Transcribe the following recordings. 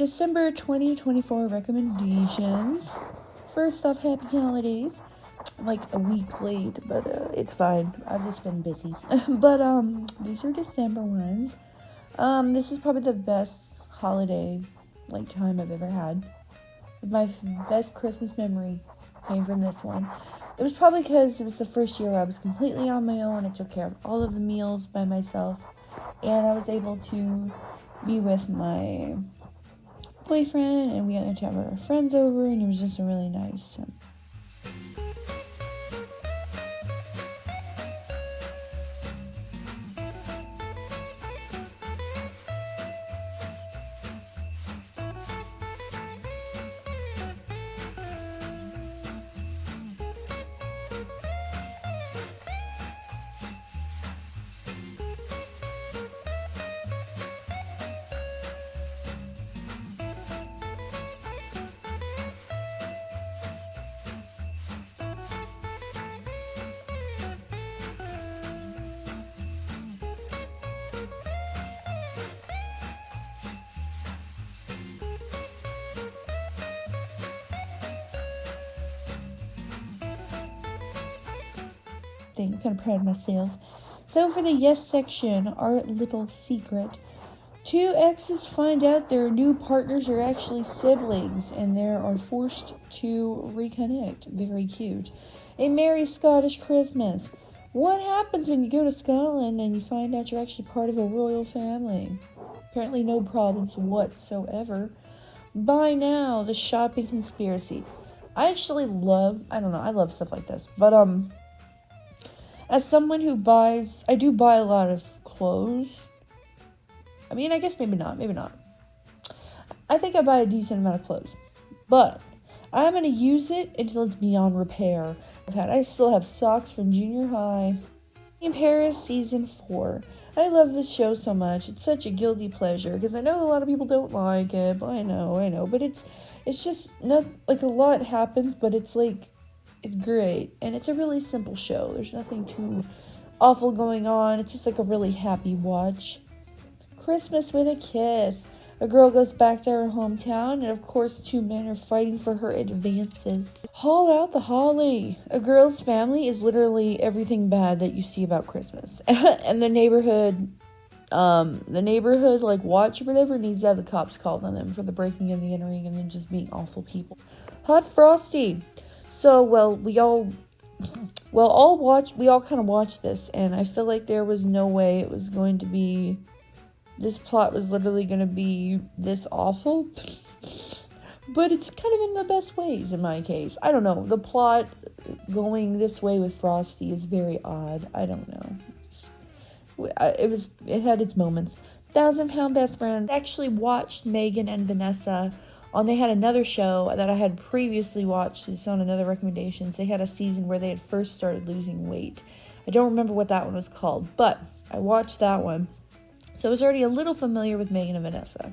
December 2024 recommendations. First off, happy holidays. I'm like a week late, but it's fine. I've just been busy. But these are December ones. This is probably the best holiday time I've ever had. My best Christmas memory came from this one. It was probably because it was the first year I was completely on my own. I took care of all of the meals by myself, and I was able to be with my boyfriend, and we got to have our friends over, and it was just a really nice thing. I'm kind of proud of myself. So for the yes section, our little secret. Two exes find out their new partners are actually siblings, and they are forced to reconnect. Very cute. A Merry Scottish Christmas. What happens when you go to Scotland and you find out you're actually part of a royal family? Apparently no problems whatsoever. By now, the shopping conspiracy. I love stuff like this. But, as someone who I do buy a lot of clothes. I mean, I guess maybe not. I think I buy a decent amount of clothes. But I'm going to use it until it's beyond repair. I still have socks from junior high. In Paris Season 4. I love this show so much. It's such a guilty pleasure because I know a lot of people don't like it. But I know. But it's just not like a lot happens, but it's great. And it's a really simple show. There's nothing too awful going on. It's just like a really happy watch. Christmas with a Kiss. A girl goes back to her hometown, and of course 2 men are fighting for her advances. Haul out the holly. A girl's family is literally everything bad that you see about Christmas. And the neighborhood watch or whatever needs to have the cops called on them for the breaking and the entering and then just being awful people. Hot Frosty. So, we all kind of watched this, and I feel like there was no way this plot was literally going to be this awful, but it's kind of in the best ways in my case. I don't know, the plot going this way with Frosty is very odd. I don't know. It had its moments. 1,000-Pound Best Friend. I actually watched Megan and Vanessa they had another show that I had previously watched. It's on another recommendations. They had a season where they had first started losing weight. I don't remember what that one was called, but I watched that one. So I was already a little familiar with Megan and Vanessa.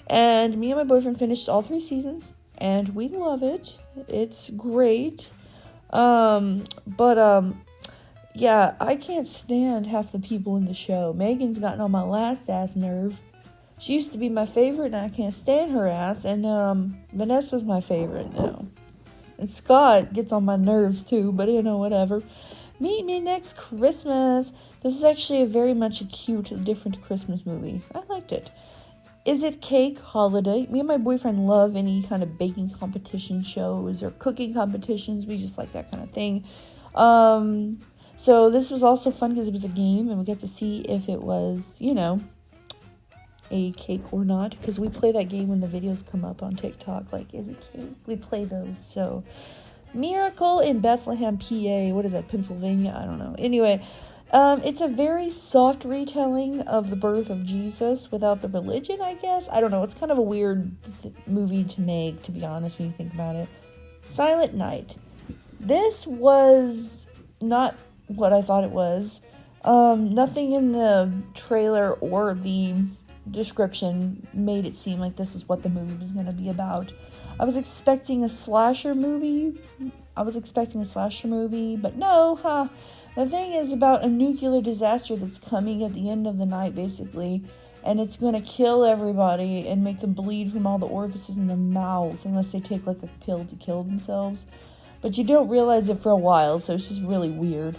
And me and my boyfriend finished all 3 seasons, and we love it. It's great. Yeah, I can't stand half the people in the show. Megan's gotten on my last ass nerve. She used to be my favorite, and I can't stand her ass. And Vanessa's my favorite now. And Scott gets on my nerves too, but whatever. Meet Me Next Christmas. This is actually very much a cute, different Christmas movie. I liked it. Is It Cake Holiday? Me and my boyfriend love any kind of baking competition shows or cooking competitions. We just like that kind of thing. So this was also fun because it was a game, and we got to see if it was, a cake or not, because we play that game when the videos come up on TikTok, like, is it cake? We play those. So Miracle in Bethlehem, PA. What is that, Pennsylvania? I don't know. Anyway, it's a very soft retelling of the birth of Jesus without the religion, I guess. I don't know. It's kind of a weird movie to make, to be honest, when you think about it. Silent Night. This was not what I thought it was. Nothing in the trailer or the description made it seem like this is what the movie was going to be about. I was expecting a slasher movie, but no, The thing is about a nuclear disaster that's coming at the end of the night, basically, and it's gonna kill everybody and make them bleed from all the orifices in their mouth unless they take like a pill to kill themselves. But you don't realize it for a while, so it's just really weird.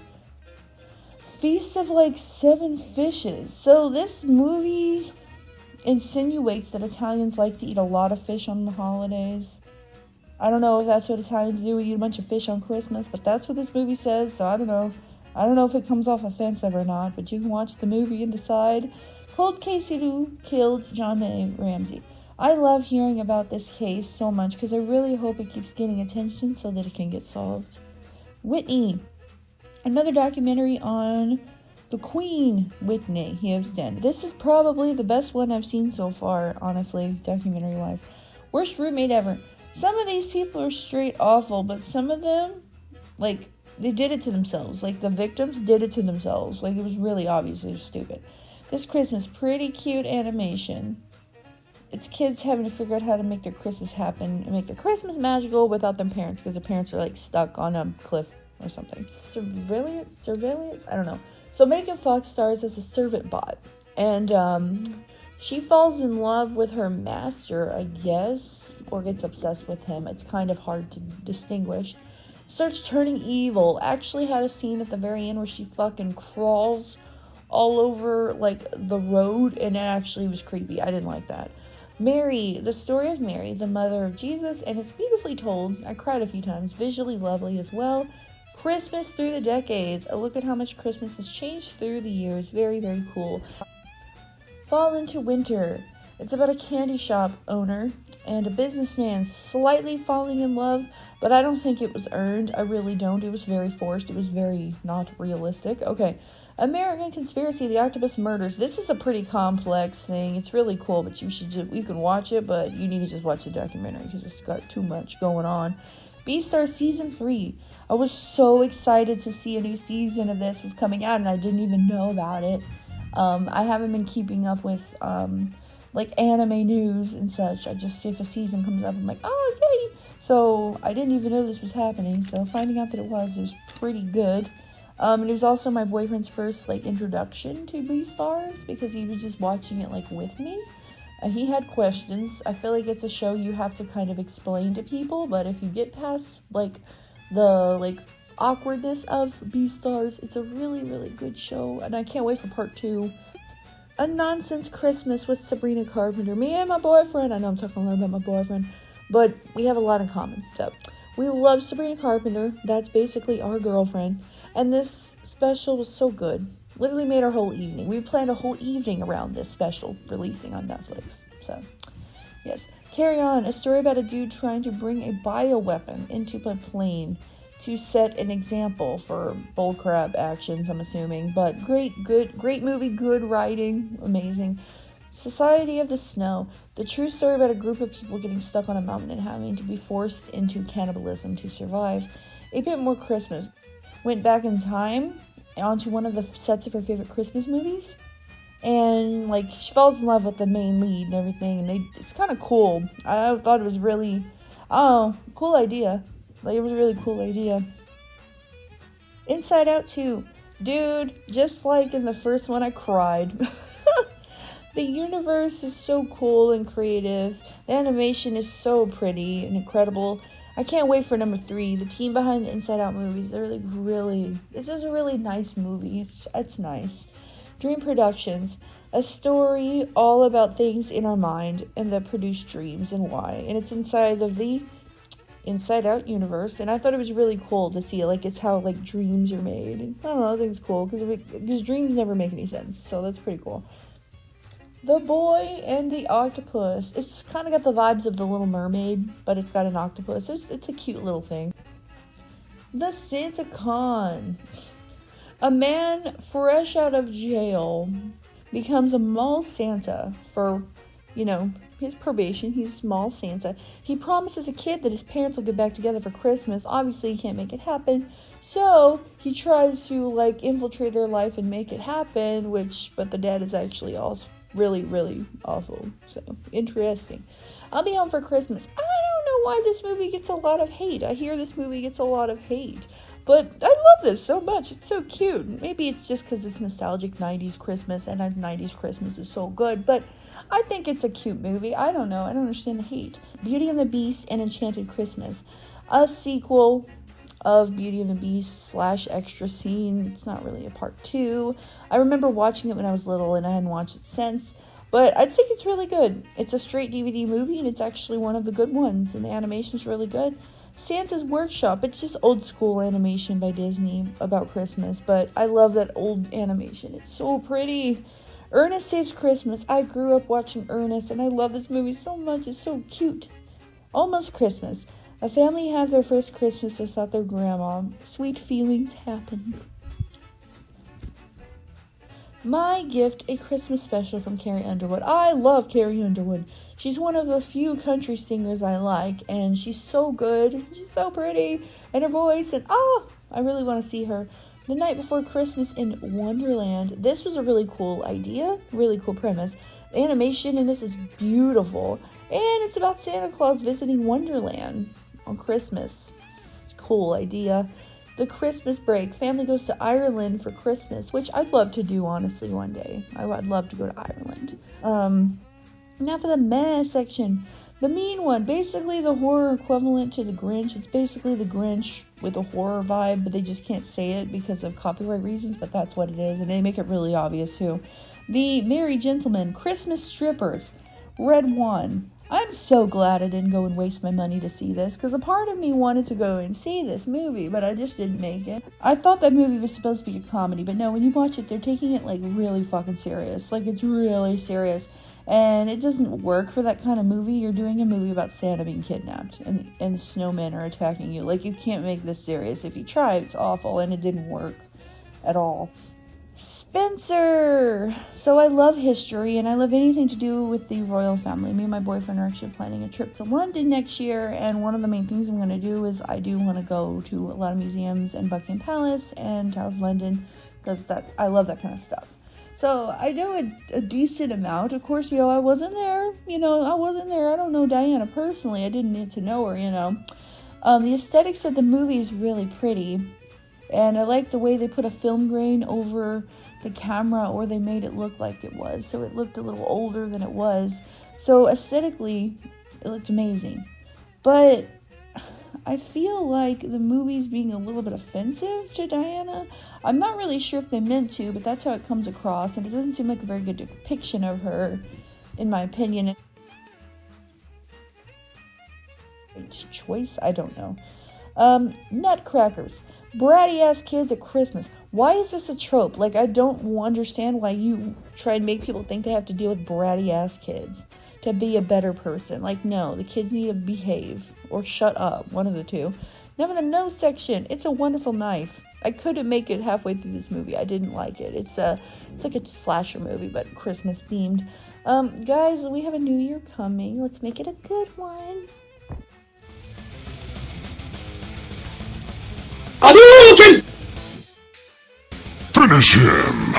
Feast of like 7 fishes. So this movie insinuates that Italians like to eat a lot of fish on the holidays. I don't know if that's what Italians do. We eat a bunch of fish on Christmas, but that's what this movie says, so I don't know. I don't know if it comes off offensive or not, but you can watch the movie and decide. Cold case who killed JonBenét Ramsey. I love hearing about this case so much because I really hope it keeps getting attention so that it can get solved. Whitney. Another documentary on the Queen, Whitney Houston. This is probably the best one I've seen so far, honestly, documentary-wise. Worst roommate ever. Some of these people are straight awful, but some of them, like, they did it to themselves. Like, the victims did it to themselves. Like, it was really obvious they were stupid. This Christmas, pretty cute animation. It's kids having to figure out how to make their Christmas happen and make their Christmas magical without their parents, because their parents are, like, stuck on a cliff or something. Surveillance? I don't know. So Megan Fox stars as a servant bot, and she falls in love with her master, I guess, or gets obsessed with him. It's kind of hard to distinguish. Starts turning evil. Actually had a scene at the very end where she fucking crawls all over, like, the road, and it actually was creepy. I didn't like that. Mary, the story of Mary, the mother of Jesus, and it's beautifully told. I cried a few times. Visually lovely as well. Christmas through the decades. A look at how much Christmas has changed through the years. Very, very cool. Fall into Winter. It's about a candy shop owner and a businessman slightly falling in love, but I don't think it was earned. I really don't. It was very forced. It was very not realistic. Okay. American Conspiracy, The Octopus Murders. This is a pretty complex thing. It's really cool, but you can watch it, but you need to just watch the documentary because it's got too much going on. Beastars Season 3. I was so excited to see a new season of this was coming out, and I didn't even know about it. I haven't been keeping up with, like, anime news and such. I just see if a season comes up, I'm like, oh, yay! So, I didn't even know this was happening, so finding out that it was pretty good. And it was also my boyfriend's first, like, introduction to Beastars, because he was just watching it, like, with me. He had questions. I feel like it's a show you have to kind of explain to people, but if you get past, like, the, like, awkwardness of Beastars, it's a really, really good show, and I can't wait for part 2. A Nonsense Christmas with Sabrina Carpenter. Me and my boyfriend, I know I'm talking a lot about my boyfriend, but we have a lot in common. So, we love Sabrina Carpenter. That's basically our girlfriend, and this special was so good. Literally made our whole evening. We planned a whole evening around this special releasing on Netflix. So, yes. Carry On, a story about a dude trying to bring a bioweapon into a plane to set an example for bullcrap actions, I'm assuming. But great movie, good writing, amazing. Society of the Snow, the true story about a group of people getting stuck on a mountain and having to be forced into cannibalism to survive. A bit more Christmas. Went back in time onto one of the sets of her favorite Christmas movies. And, like, she falls in love with the main lead and everything, and it's kind of cool. I thought it was really, cool idea. Like, it was a really cool idea. Inside Out 2. Dude, just like in the first one, I cried. The universe is so cool and creative. The animation is so pretty and incredible. I can't wait for number 3. The team behind the Inside Out movies, they're like really, this is a really nice movie. It's nice. Dream Productions, a story all about things in our mind and that produce dreams and why. And it's inside of the Inside Out universe, and I thought it was really cool to see, like, it's how, like, dreams are made. And I don't know, I think it's cool, because dreams never make any sense, so that's pretty cool. The Boy and the Octopus. It's kind of got the vibes of The Little Mermaid, but it's got an octopus. It's a cute little thing. The Santa Con. A man fresh out of jail becomes a mall Santa for, his probation. He's a small Santa. He promises a kid that his parents will get back together for Christmas. Obviously, he can't make it happen. So, he tries to, like, infiltrate their life and make it happen, but the dad is actually also really, really awful. So, interesting. I'll Be Home for Christmas. I don't know why this movie gets a lot of hate. I hear this movie gets a lot of hate. But I love this so much. It's so cute. Maybe it's just because it's nostalgic 90s Christmas, and 90s Christmas is so good. But I think it's a cute movie. I don't know. I don't understand the hate. Beauty and the Beast and Enchanted Christmas. A sequel of Beauty and the Beast / extra scene. It's not really a part 2. I remember watching it when I was little, and I hadn't watched it since. But I think it's really good. It's a straight DVD movie, and it's actually one of the good ones. And the animation's really good. Santa's Workshop. It's just old school animation by Disney about Christmas. But I love that old animation. It's so pretty. Ernest Saves Christmas. I grew up watching Ernest, and I love this movie so much. It's so cute. Almost Christmas. A family have their first Christmas without their grandma. Sweet feelings happen. My Gift, a Christmas special from Carrie Underwood. I love Carrie Underwood. She's one of the few country singers I like, and she's so good. She's so pretty, and her voice, and I really want to see her. The Night Before Christmas in Wonderland. This was a really cool idea, really cool premise. The animation in this is beautiful, and it's about Santa Claus visiting Wonderland on Christmas. It's a cool idea. The Christmas Break. Family goes to Ireland for Christmas, which I'd love to do, honestly, one day. I'd love to go to Ireland. Now for the meh section. The Mean One. Basically the horror equivalent to the Grinch. It's basically the Grinch with a horror vibe, but they just can't say it because of copyright reasons, but that's what it is, and they make it really obvious too. The Merry Gentlemen. Christmas Strippers. Red One. I'm so glad I didn't go and waste my money to see this, because a part of me wanted to go and see this movie, but I just didn't make it. I thought that movie was supposed to be a comedy, but no, when you watch it, they're taking it, like, really fucking serious. Like, it's really serious. And it doesn't work for that kind of movie. You're doing a movie about Santa being kidnapped, and the snowmen are attacking you. Like, you can't make this serious. If you try, it's awful, and it didn't work at all. Spencer! So I love history, and I love anything to do with the royal family. Me and my boyfriend are actually planning a trip to London next year, and one of the main things I'm going to do is I do want to go to a lot of museums and Buckingham Palace and Tower of London, because I love that kind of stuff. So I know a decent amount. Of course, I wasn't there. I wasn't there. I don't know Diana personally. I didn't need to know her, The aesthetics of the movie is really pretty, and I like the way they put a film grain over the camera, or they made it look like it was, so it looked a little older than it was. So aesthetically, it looked amazing. But I feel like the movie's being a little bit offensive to Diana. I'm not really sure if they meant to, but that's how it comes across, and it doesn't seem like a very good depiction of her, in my opinion. Choice? I don't know. Nutcrackers. Bratty ass kids at Christmas. Why is this a trope? Like, I don't understand why you try and make people think they have to deal with bratty ass kids to be a better person. Like, no, the kids need to behave or shut up, one of the two. Now for the no section. It's a Wonderful Knife. I couldn't make it halfway through this movie. I didn't like it. It's like a slasher movie, but Christmas themed. Guys, we have a new year coming. Let's make it a good one. Hadouken! Finish him!